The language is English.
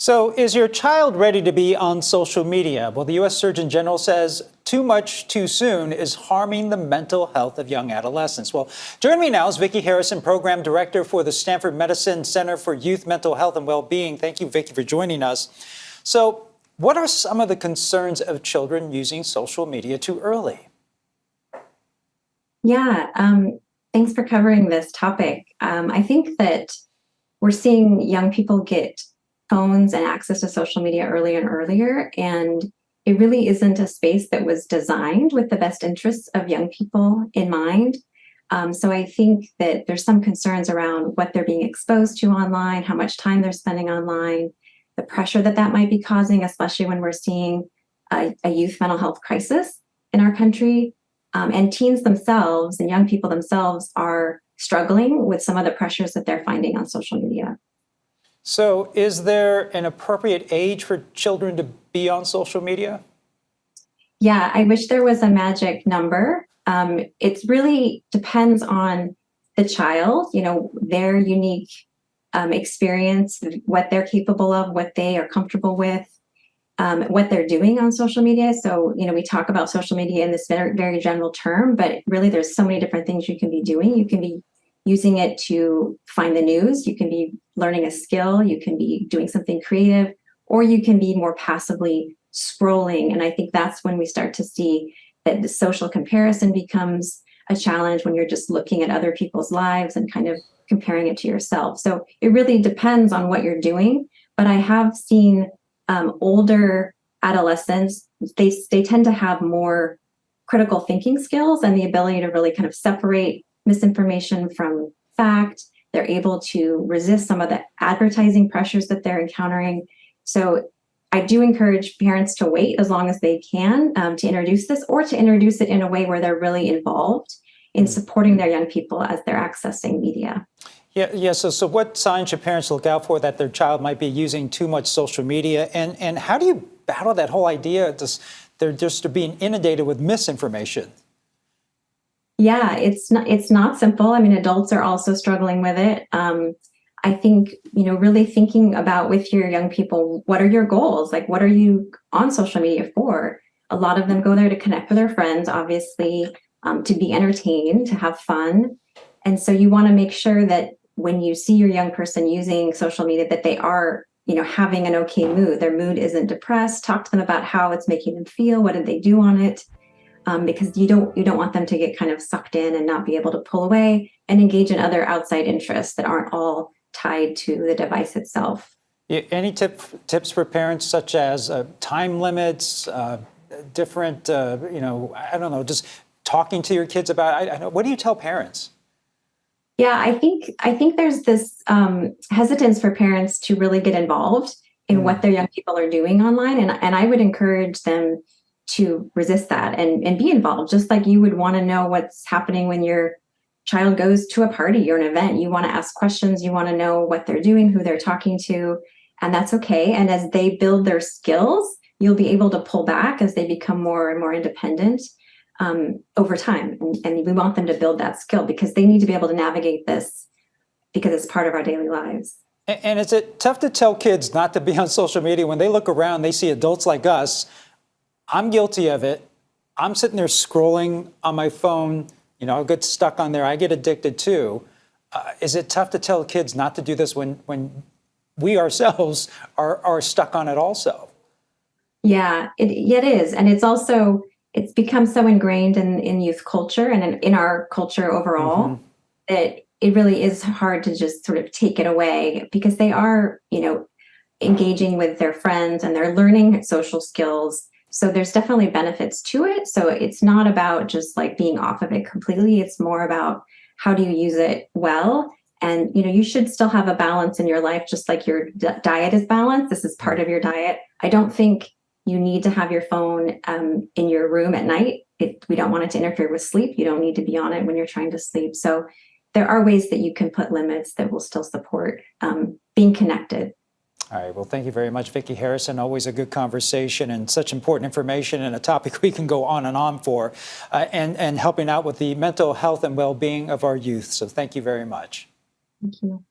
So, is your child ready to be on social media? Well, the U.S. Surgeon General says too much too soon is harming the mental health of young adolescents. Well, joining me now is Vicki Harrison, Program Director for the Stanford Medicine Center for Youth Mental Health and Well-Being. Thank you, Vicki, for joining us. So, what are some of the concerns of children using social media too early? Yeah, thanks for covering this topic. I think that we're seeing young people get phones and access to social media earlier and earlier, and it really isn't a space that was designed with the best interests of young people in mind. So I think that there's some concerns around what they're being exposed to online, how much time they're spending online, the pressure that that might be causing, especially when we're seeing a youth mental health crisis in our country. And teens themselves and young people themselves are struggling with some of the pressures that they're finding on social media. So, is there an appropriate age for children to be on social media? Yeah, I wish there was a magic number. It really depends on the child, their unique experience, what they're capable of, what they are comfortable with, what they're doing on social media. So, we talk about social media in this very, very general term, but really there's so many different things you can be doing. You can be using it to find the news, you can be learning a skill, you can be doing something creative, or you can be more passively scrolling. And I think that's when we start to see that the social comparison becomes a challenge when you're just looking at other people's lives and kind of comparing it to yourself. So it really depends on what you're doing. But I have seen older adolescents, they tend to have more critical thinking skills and the ability to really kind of separate misinformation from fact. They're able to resist some of the advertising pressures that they're encountering. So I do encourage parents to wait as long as they can to introduce this, or to introduce it in a way where they're really involved in supporting their young people as they're accessing media. Yeah. So what signs should parents look out for that their child might be using too much social media? And how do you battle that whole idea they're just being inundated with misinformation? Yeah, it's not simple. I mean, adults are also struggling with it. I think, really thinking about with your young people, what are your goals? Like, what are you on social media for? A lot of them go there to connect with their friends, obviously, to be entertained, to have fun. And so you want to make sure that when you see your young person using social media, that they are, having an okay mood. Their mood isn't depressed. Talk to them about how it's making them feel. What did they do on it? Because you don't want them to get kind of sucked in and not be able to pull away and engage in other outside interests that aren't all tied to the device itself. Yeah, any tips for parents, such as time limits, different, I don't know, just talking to your kids about it? What do you tell parents? Yeah, I think there's this hesitance for parents to really get involved in what their young people are doing online, and I would encourage them to resist that and be involved, just like you would want to know what's happening when your child goes to a party or an event. You want to ask questions, you want to know what they're doing, who they're talking to, and that's okay. And as they build their skills, you'll be able to pull back as they become more and more independent over time. And we want them to build that skill because they need to be able to navigate this because it's part of our daily lives. And is it tough to tell kids not to be on social media when they look around, they see adults like us? I'm guilty of it. I'm sitting there scrolling on my phone. I get stuck on there. I get addicted too. Is it tough to tell kids not to do this when we ourselves are stuck on it also? Yeah, it is. And it's become so ingrained in youth culture and in our culture overall that it really is hard to just sort of take it away because they are, engaging with their friends and they're learning social skills. So there's definitely benefits to it. So it's not about just like being off of it completely. It's more about how do you use it well. And, you should still have a balance in your life, just like your diet is balanced. This is part of your diet. I don't think you need to have your phone in your room at night. We don't want it to interfere with sleep. You don't need to be on it when you're trying to sleep. So there are ways that you can put limits that will still support being connected. All right. Well, thank you very much, Vicki Harrison. Always a good conversation and such important information and a topic we can go on and on for and helping out with the mental health and well-being of our youth. So thank you very much. Thank you.